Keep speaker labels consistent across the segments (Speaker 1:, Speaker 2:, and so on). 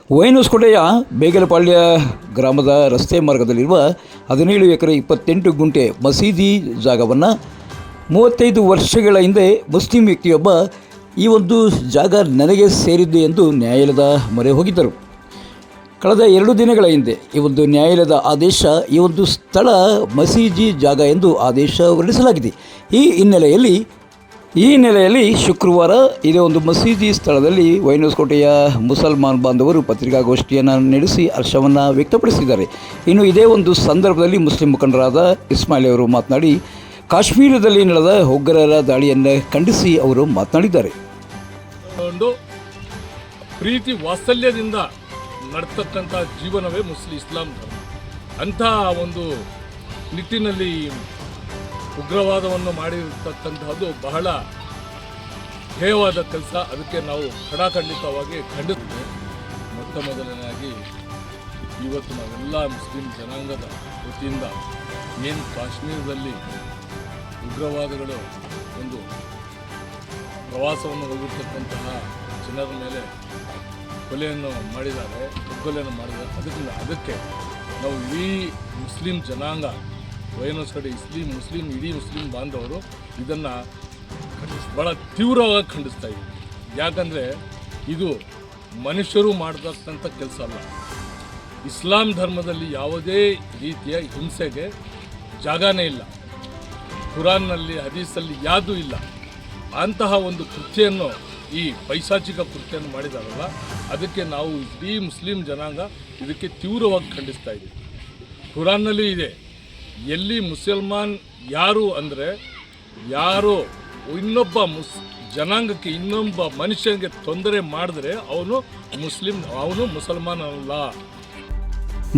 Speaker 1: ಹೊಸಕೋಟೆಯ ಬೇಗಲಪಾಳ್ಯ ಗ್ರಾಮದ ರಸ್ತೆ ಮಾರ್ಗದಲ್ಲಿರುವ 17 ಎಕರೆ 28 ಗುಂಟೆ ಮಸೀದಿ ಜಾಗವನ್ನು 35 ವರ್ಷಗಳ ಹಿಂದೆ ಮುಸ್ಲಿಂ ವ್ಯಕ್ತಿಯೊಬ್ಬ ಈ ಒಂದು ಜಾಗ ನನಗೆ ಸೇರಿದ್ದು ಎಂದು ನ್ಯಾಯಾಲಯದ ಮೊರೆ ಹೋಗಿದ್ದರು. ಕಳೆದ 2 ದಿನಗಳ ಹಿಂದೆ ಈ ಒಂದು ನ್ಯಾಯಾಲಯದ ಆದೇಶ ಈ ಒಂದು ಸ್ಥಳ ಮಸೀದಿ ಜಾಗ ಎಂದು ಆದೇಶ ಹೊರಡಿಸಲಾಗಿದೆ. ಈ ಹಿನ್ನೆಲೆಯಲ್ಲಿ ಶುಕ್ರವಾರ ಇದೇ ಒಂದು ಮಸೀದಿ ಸ್ಥಳದಲ್ಲಿ ಹೊಸಕೋಟೆಯ ಮುಸಲ್ಮಾನ್ ಬಾಂಧವರು ಪತ್ರಿಕಾಗೋಷ್ಠಿಯನ್ನು ನಡೆಸಿ ಹರ್ಷವನ್ನು ವ್ಯಕ್ತಪಡಿಸಿದ್ದಾರೆ. ಇನ್ನು ಇದೇ ಒಂದು ಸಂದರ್ಭದಲ್ಲಿ ಮುಸ್ಲಿಂ ಮುಖಂಡರಾದ ಇಸ್ಮಾಯಿಲ್ ಅವರು ಮಾತನಾಡಿ ಕಾಶ್ಮೀರದಲ್ಲಿ ನಡೆದ ಉಗ್ರರ ದಾಳಿಯನ್ನು ಖಂಡಿಸಿ ಅವರು ಮಾತನಾಡಿದ್ದಾರೆ.
Speaker 2: ಒಂದು ಪ್ರೀತಿ ವಾತ್ಸಲ್ಯದಿಂದ ನಡ್ತಕ್ಕಂಥ ಜೀವನವೇ ಇಸ್ಲಾಂ ಧರ್ಮ. ಅಂತಹ ಒಂದು ನಿಟ್ಟಿನಲ್ಲಿ ಉಗ್ರವಾದವನ್ನು ಮಾಡಿರತಕ್ಕಂತಹದ್ದು ಬಹಳ ಹೇಯವಾದ ಕೆಲಸ. ಅದಕ್ಕೆ ನಾವು ಖಡಾಖಂಡಿತವಾಗಿ ಖಂಡಿಸ್ತೇವೆ. ಮೊದಲನೇದಾಗಿ ಇವತ್ತು ನಾವೆಲ್ಲ ಮುಸ್ಲಿಂ ಜನಾಂಗದ ವತಿಯಿಂದ ಏನು ಕಾಶ್ಮೀರದಲ್ಲಿ ಉಗ್ರವಾದಗಳು ಒಂದು ಪ್ರವಾಸವನ್ನು ಹೋಗಿರ್ತಕ್ಕಂತಹ ಜನರ ಮೇಲೆ ಕೊಲೆಯನ್ನು ಮಾಡಿದ್ದಾರೆ, ಅದಕ್ಕೆ ನಾವು ಇಡೀ ಮುಸ್ಲಿಂ ಜನಾಂಗ ಹೊಸಕೋಟೆ ಇಡೀ ಮುಸ್ಲಿಂ ಬಾಂಧವರು ಇದನ್ನು ಭಾಳ ತೀವ್ರವಾಗಿ ಖಂಡಿಸ್ತಾ ಇದ್ದೀವಿ. ಯಾಕಂದರೆ ಇದು ಮನುಷ್ಯರು ಮಾಡತಕ್ಕಂಥ ಕೆಲಸ ಅಲ್ಲ. ಇಸ್ಲಾಂ ಧರ್ಮದಲ್ಲಿ ಯಾವುದೇ ರೀತಿಯ ಹಿಂಸೆಗೆ ಜಾಗನೇ ಇಲ್ಲ. ಕುರಾನ್ನಲ್ಲಿ ಹದೀಸಲ್ಲಿ ಯಾವುದೂ ಇಲ್ಲ. ಅಂತಹ ಒಂದು ಕೃತ್ಯವನ್ನು ಈ ಪೈಶಾಚಿಕ ಕೃತ್ಯವನ್ನು ಮಾಡಿದಾರಲ್ಲ, ಅದಕ್ಕೆ ನಾವು ಇಡೀ ಮುಸ್ಲಿಂ ಜನಾಂಗ ಇದಕ್ಕೆ ತೀವ್ರವಾಗಿ ಖಂಡಿಸ್ತಾ ಇದ್ದೀವಿ. ಕುರಾನ್ನಲ್ಲಿ ಇದೆ, ಎಲ್ಲಿ ಮುಸಲ್ಮಾನ್ ಯಾರು ಅಂದರೆ ಯಾರು ಇನ್ನೊಬ್ಬ ಜನಾಂಗಕ್ಕೆ ಇನ್ನೊಬ್ಬ ಮನುಷ್ಯನಿಗೆ ತೊಂದರೆ ಮಾಡಿದ್ರೆ ಅವನು ಮುಸಲ್ಮಾನ್ ಅಲ್ಲ.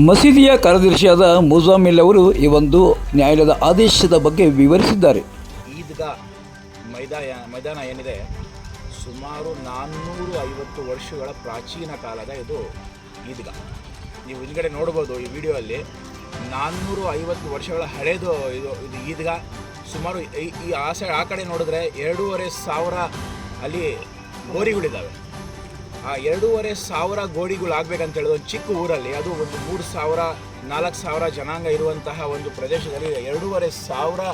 Speaker 1: ಮಸೀದಿಯ ಕಾರ್ಯದರ್ಶಿಯಾದ ಮುಜಾಮಿಲ್ ಅವರು ಈ ಒಂದು ನ್ಯಾಯಾಲಯದ ಆದೇಶದ ಬಗ್ಗೆ ವಿವರಿಸಿದ್ದಾರೆ.
Speaker 3: ಈದ್ಗಾ ಮೈದಾನ ಏನಿದೆ, ಸುಮಾರು 450 ವರ್ಷಗಳ ಪ್ರಾಚೀನ ಕಾಲದ ಇದು ಈದ್ಗಾ. ನೀವು ಹಿಂದ್ಗಡೆ ನೋಡ್ಬೋದು ಈ ವಿಡಿಯೋಲ್ಲಿ 450 ವರ್ಷಗಳ ಹಳೇದು ಇದು ಈದ್ಗಾ. ಸುಮಾರು ಆ ಕಡೆ ನೋಡಿದ್ರೆ 2,500 ಅಲ್ಲಿ ಗೋರಿಗಳಿದ್ದಾವೆ. ಆ 2,500 ಗೋರಿಗಳು ಆಗ್ಬೇಕಂತ ಹೇಳಿದ್ರೆ ಒಂದು ಚಿಕ್ಕ ಊರಲ್ಲಿ, ಅದು ಒಂದು 3,000-4,000 ಜನಾಂಗ ಇರುವಂತಹ ಒಂದು ಪ್ರದೇಶದಲ್ಲಿ 2,500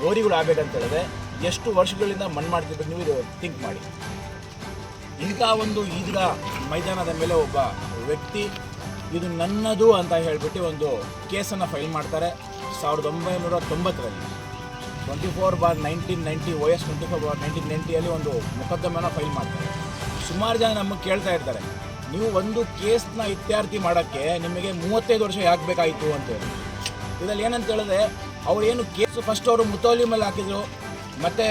Speaker 3: ಗೋರಿಗಳು ಆಗ್ಬೇಕಂತ ಹೇಳಿದ್ರೆ ಎಷ್ಟು ವರ್ಷಗಳಿಂದ ಮಣ್ಣು ಮಾಡ್ತಿರ್ಬೇಕು ನೀವು ಇದು ಥಿಂಕ್ ಮಾಡಿ. ಇಂಥ ಒಂದು ಈದ್ಗಾ ಮೈದಾನದ ಮೇಲೆ ಒಬ್ಬ ವ್ಯಕ್ತಿ ಇದು ನನ್ನದು ಅಂತ ಹೇಳಿಬಿಟ್ಟು ಒಂದು ಕೇಸನ್ನು ಫೈಲ್ ಮಾಡ್ತಾರೆ 1990ರಲ್ಲಿ. 24/1990 OS 24/1990 ಒಂದು ಮೊಕದ್ದಮೆನ ಫೈಲ್ ಮಾಡ್ತಾರೆ. ಸುಮಾರು ಜನ ನಮಗೆ ಕೇಳ್ತಾ ಇರ್ತಾರೆ, ನೀವು ಒಂದು ಕೇಸ್ನ ಇತ್ಯರ್ಥಿ ಮಾಡೋಕ್ಕೆ ನಿಮಗೆ 35 ವರ್ಷ ಯಾಕೆ ಬೇಕಾಯಿತು ಅಂತೇಳಿ. ಇದರಲ್ಲಿ ಏನಂತ ಹೇಳಿದ್ರೆ, ಏನು ಕೇಸು ಫಸ್ಟ್ ಅವರು ಮುತೋಲಿ ಮೇಲೆ ಹಾಕಿದ್ರು, ಮತ್ತು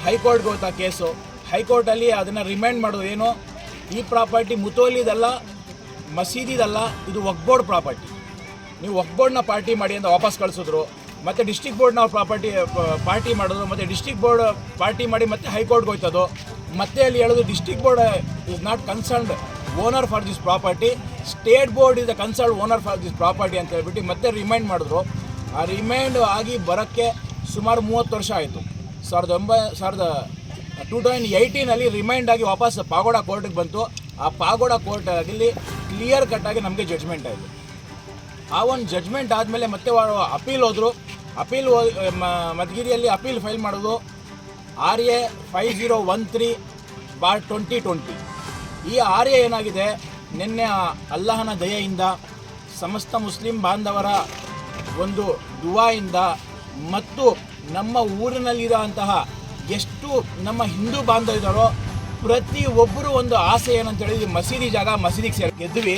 Speaker 3: ಹೈಕೋರ್ಟ್ಗೆ ಹೋಗ್ತಾ ಕೇಸು. ಹೈಕೋರ್ಟಲ್ಲಿ ಅದನ್ನು ರಿಮೈಂಡ್ ಮಾಡೋದು, ಏನು ಈ ಪ್ರಾಪರ್ಟಿ ಮುತೋಲಿದಲ್ಲ, ಮಸೀದಿದಲ್ಲ, ಇದು ವಕ್ಫ್ ಬೋರ್ಡ್ ಪ್ರಾಪರ್ಟಿ, ನೀವು ವಕ್ಫ್ ಬೋರ್ಡ್ನ ಪಾರ್ಟಿ ಮಾಡಿ ಅಂತ ವಾಪಸ್ ಕಳಿಸಿದ್ರು. ಮತ್ತು ಡಿಸ್ಟ್ರಿಕ್ಟ್ ಬೋರ್ಡ್ನ ಪಾರ್ಟಿ ಮಾಡೋದು, ಮತ್ತು ಡಿಸ್ಟ್ರಿಕ್ಟ್ ಬೋರ್ಡ್ ಪಾರ್ಟಿ ಮಾಡಿ ಮತ್ತೆ ಹೈಕೋರ್ಟ್ಗೆ ಹೋಯ್ತದು. ಮತ್ತೆ ಅಲ್ಲಿ ಹೇಳೋದು district board is not concerned owner for this property, state board is the concerned owner for this property ಅಂತ ಹೇಳ್ಬಿಟ್ಟು ಮತ್ತೆ ರಿಮೈಂಡ್ ಮಾಡಿದ್ರು. ಆ ರಿಮೈಂಡ್ ಆಗಿ ಬರೋಕ್ಕೆ ಸುಮಾರು 30 ವರ್ಷ ಆಯಿತು. 2018ನಲ್ಲಿ ರಿಮೈಂಡ್ ಆಗಿ ವಾಪಸ್ ಪಾಗೋಡ ಕೋರ್ಟಿಗೆ ಬಂತು. ಆ ಪಾಗೋಡ ಕೋರ್ಟಲ್ಲಿ ಕ್ಲಿಯರ್ ಕಟ್ಟಾಗಿ ನಮಗೆ ಜಡ್ಜ್ಮೆಂಟ್ ಆಯಿತು. ಆ ಒಂದು ಜಡ್ಜ್ಮೆಂಟ್ ಆದಮೇಲೆ ಮತ್ತೆ ಅಪೀಲ್ ಹೋದರು. ಮಧುಗಿರಿಯಲ್ಲಿ ಅಪೀಲ್ ಫೈಲ್ ಮಾಡೋದು RA 5013/2020. ಈ RA ಏನಾಗಿದೆ, ನಿನ್ನೆ ಅಲ್ಲಾಹನ ದಯೆಯಿಂದ ಸಮಸ್ತ ಮುಸ್ಲಿಂ ಬಾಂಧವರ ಒಂದು ದುವಾಯಿಂದ ಮತ್ತು ನಮ್ಮ ಊರಿನಲ್ಲಿರೋಂತಹ ಎಷ್ಟು ನಮ್ಮ ಹಿಂದೂ ಬಾಂಧವ ಇದ್ದಾರೋ ಪ್ರತಿ ಒಬ್ಬರು ಒಂದು ಆಸೆ ಏನಂತ ಹೇಳಿದ್ವಿ, ಮಸೀದಿ ಜಾಗ ಮಸೀದಿಗೆ ಗೆದ್ವಿ.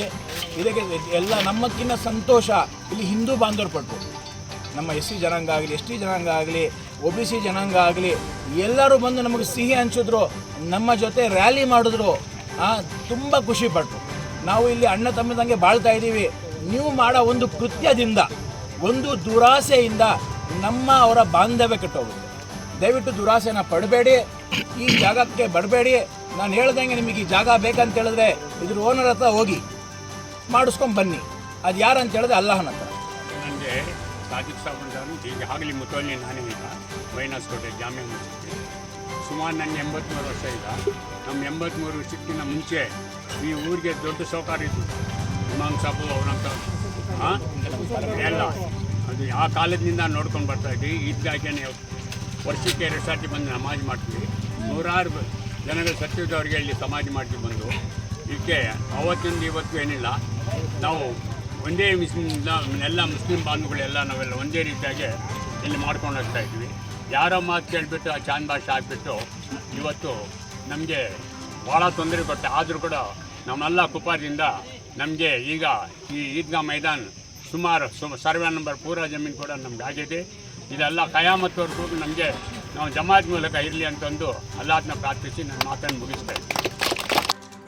Speaker 3: ಇದಕ್ಕೆ ಎಲ್ಲ ನಮ್ಮಕ್ಕಿಂತ ಸಂತೋಷ ಇಲ್ಲಿ ಹಿಂದೂ ಬಾಂಧವರು ಪಟ್ಟರು. ನಮ್ಮ SC ಜನಾಂಗ ಆಗಲಿ, ST ಜನಾಂಗ ಆಗಲಿ, OBC ಜನಾಂಗ ಆಗಲಿ ಎಲ್ಲರೂ ಬಂದು ನಮಗೆ ಸಿಹಿ ಹಂಚಿದ್ರು, ನಮ್ಮ ಜೊತೆ ರ್ಯಾಲಿ ಮಾಡಿದ್ರು. ತುಂಬ ಖುಷಿಪಟ್ಟರು. ನಾವು ಇಲ್ಲಿ ಅಣ್ಣ ತಮ್ಮದಂಗೆ ಬಾಳ್ತಾ ಇದ್ದೀವಿ. ನೀವು ಮಾಡೋ ಒಂದು ಕೃತ್ಯದಿಂದ, ಒಂದು ದುರಾಸೆಯಿಂದ ಅವರ ಬಾಂಧವ್ಯ ಕೆಟ್ಟೋಗುತ್ತೆ. ದಯವಿಟ್ಟು ದುರಾಸೆನ ಪಡಬೇಡಿ, ಈ ಜಾಗಕ್ಕೆ ಬರಬೇಡಿ. ನಾನು ಹೇಳ್ದಂಗೆ ನಿಮಗೆ ಈ ಜಾಗ ಬೇಕಂತ ಹೇಳಿದ್ರೆ ಇದ್ರ ಓನರ್ ಹತ್ರ ಹೋಗಿ ಮಾಡಿಸ್ಕೊಂಡು ಬನ್ನಿ. ಅದು ಯಾರು ಅಂತ ಹೇಳಿದ್ರೆ ಅಲ್ಲಾಹನ ಹತ್ರ.
Speaker 4: ನನಗೆ ಸಾಜಿದ್ ಸಾಬ್ ಈಗ ಆಗಲಿ ಮುತೋಲಿ ನಾನೇ ಈಗ ಹೊಸಕೋಟೆ ಜಾಮಿಯಾ ಮಸೀದಿ ಸುಮಾರು ನನಗೆ 83 ವರ್ಷ ಈಗ. ನಮ್ಮ 83 ವರ್ಷಕ್ಕಿಂತ ಮುಂಚೆ ಈ ಊರಿಗೆ ದೊಡ್ಡ ಸೌಕಾರ ಇದ್ದು ಇಮಾಮ್ ಸಾಬು ಅವರಂತ ಎಲ್ಲ ಅದು ಆ ಕಾಲದಿಂದ ನೋಡ್ಕೊಂಡು ಬರ್ತಾ ಇದ್ವಿ. ಈದ್ಗಾಗೇನೆ ವರ್ಷಕ್ಕೆ 2 ಸರ್ತಿ ಬಂದು ನಮಾಜ್ ಮಾಡ್ತೀವಿ. 100 ಜನಗಳು ಸತ್ತಿದ್ದವ್ರಿಗೆ ಇಲ್ಲಿ ಸಮಾಧಿ ಮಾಡ್ತೀವಿ ಬಂದು. ಇದಕ್ಕೆ ಅವತ್ತಿಂದ ಇವತ್ತು ಏನಿಲ್ಲ, ನಾವು ಒಂದೇ ಎಲ್ಲ ಮುಸ್ಲಿಂ ಬಾಂಧುಗಳೆಲ್ಲ ನಾವೆಲ್ಲ ಒಂದೇ ರೀತಿಯಾಗಿ ಇಲ್ಲಿ ಮಾಡ್ಕೊಂಡು ಹೋಗ್ತಾ ಇದ್ವಿ. ಯಾರೋ ಮಾತು ಕೇಳಿಬಿಟ್ಟು ಆ ಚಾಂದ್ ಭಾಷೆ ಆಗಿಬಿಟ್ಟು ಇವತ್ತು ನಮಗೆ ಭಾಳ ತೊಂದರೆ ಕೊಟ್ಟೆ. ಆದರೂ ಕೂಡ ನಮ್ಮೆಲ್ಲ ಕುಪ್ಪಾರದಿಂದ ನಮಗೆ ಈಗ ಈ ಈದ್ಗಾ ಮೈದಾನ್ ಸುಮಾರು ಸರ್ವೆ ನಂಬರ್ ಪೂರಾ ಜಮೀನು ಕೂಡ ನಮ್ಗೆ ಆಗಿದೆ. ಇದೆಲ್ಲ ಕಯಾಮತ್ವರೆಗೂ ನಮಗೆ ನಾವು ಜಮಾತ್ ಮೂಲಕ ಇರಲಿ ಅಂತಂದು ಅಲ್ಲಾಹನ ಪ್ರಾರ್ಥಿಸಿ ನನ್ನ ಮಾತನ್ನು ಮುಗಿಸ್ತಾ ಇದ್ದೀನಿ.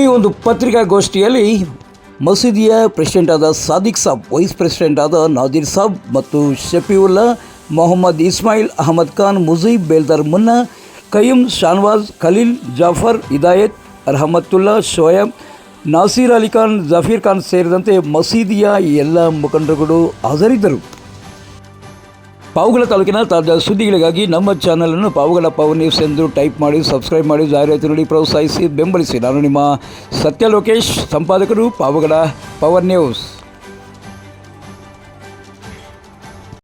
Speaker 1: ಈ ಒಂದು ಪತ್ರಿಕಾಗೋಷ್ಠಿಯಲ್ಲಿ ಮಸೀದಿಯ ಪ್ರೆಸಿಡೆಂಟ್ ಆದ ಸಾದಿಕ್ ಸಾಬ್, ವೈಸ್ ಪ್ರೆಸಿಡೆಂಟ್ ಆದ ನಾದಿರ್ ಸಾಬ್ ಮತ್ತು ಶಫೀವುಲ್ಲಾ, ಮೊಹಮ್ಮದ್ ಇಸ್ಮಾಯಿಲ್, ಅಹಮದ್ ಖಾನ್, ಮುಜೀಬ್, ಬೇಲ್ದಾರ್ ಮುನ್ನಾ, ಕಯ್ಯೂಮ್, ಶಾನ್ವಾಜ್, ಖಲೀಲ್, ಜಾಫರ್, ಹಿದಾಯತ್, ರಹಮತುಲ್ಲಾ, ಶೋಯಬ್, ನಾಸೀರ್ ಅಲಿ ಖಾನ್, ಜಫೀರ್ ಖಾನ್ ಸೇರಿದಂತೆ ಮಸೀದಿಯ ಎಲ್ಲ ಮುಖಂಡರುಗಳು ಹಾಜರಿದ್ದರು. ಪಾವಗಡ ತಾಲೂಕಿನ ತಾಜಾ ಸುದ್ದಿಗಳಿಗಾಗಿ ನಮ್ಮ ಚಾನಲನ್ನು ಪಾವಗಡ ಪವರ್ ನ್ಯೂಸ್ ಎಂದು ಟೈಪ್ ಮಾಡಿ, ಸಬ್ಸ್ಕ್ರೈಬ್ ಮಾಡಿ, ಜಾಹೀರಾತು ನೋಡಿ, ಪ್ರೋತ್ಸಾಹಿಸಿ, ಬೆಂಬಲಿಸಿ. ನಾನು ನಿಮ್ಮ ಸತ್ಯ ಲೋಕೇಶ್, ಸಂಪಾದಕರು, ಪಾವಗಡ ಪವರ್ ನ್ಯೂಸ್.